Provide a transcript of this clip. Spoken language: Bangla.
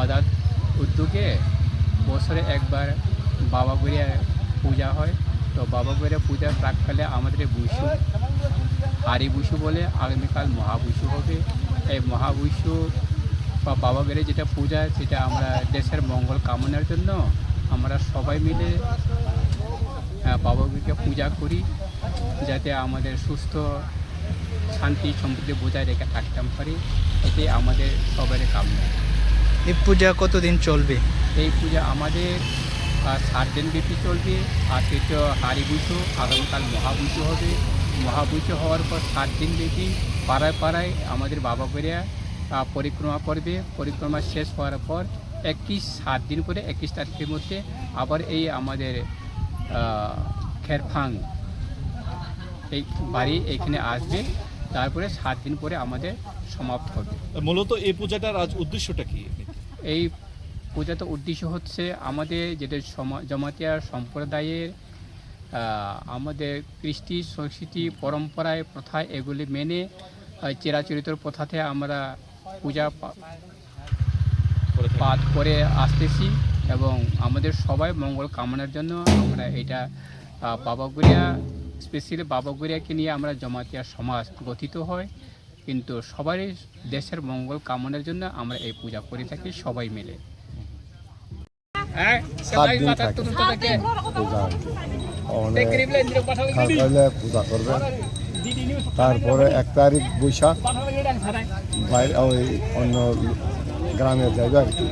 অর্থাৎ উদ্যোগে বছরে একবার বাবা গড়িয়া পূজা হয়। তো বাবা গড়িয়া পূজার প্রাককালে আমাদের বুসু হারি বুসু বলে, আগামীকাল মহাবুসু হবে। এই মহাবুসু বা বাবা গড়িয়া যেটা পূজা, সেটা আমরা দেশের মঙ্গল কামনার জন্য আমরা সবাই মিলে বাবা গড়িয়াকে পূজা করি, যাতে আমাদের সুস্থ শান্তি সমৃদ্ধি বজায় রেখে থাকতে পারি। এটাই আমাদের সবারই কামনা। এই পূজা কতদিন চলবে? এই পূজা আমাদের 7 দিন ব্যাপী চলবে। আর সেটা হারি বুঝো, আগামীকাল মহাবুঝো হবে। মহাবুঝো হওয়ার পর 7 দিন ব্যাপী পাড়ায় পাড়ায় আমাদের বাবা গড়িয়া পরিক্রমা করবে। পরিক্রমা শেষ হওয়ার পর 7 দিন করে 21 তারিখের মধ্যে আবার এই আমাদের খেরফাং এই বাড়ি এখানে আসবে। তারপরে 7 দিন পরে আমাদের সমাপ্ত হবে। মূলত এই পূজাটার আজ উদ্দেশ্যটা কি? এই পূজাতে উদ্দেশ্য হচ্ছে আমাদের যেটা জমাতিয়া সম্প্রদায়ের আমাদের কৃষ্টি সংস্কৃতি পরম্পরায় প্রথায় এগুলি মেনে চিরাচরিত প্রথাতে আমরা পূজা পাঠ করে আসতেছি এবং আমাদের সবাই মঙ্গল কামনার জন্য আমরা এটা বাবা গড়িয়া স্পেশালি বাবা গড়িয়াকে নিয়ে আমরা জমাতিয়া সমাজ গঠিত হয়, কিন্তু সবারই দেশের মঙ্গল কামনার জন্য আমরা এই পূজা করে থাকি সবাই মিলে। 7 দিন থাকে পূজা আর কি। সকালে পূজা করবে, তারপরে 1 তারিখ বৈশাখ বাইরে ওই অন্য গ্রামের জায়গা আর কি।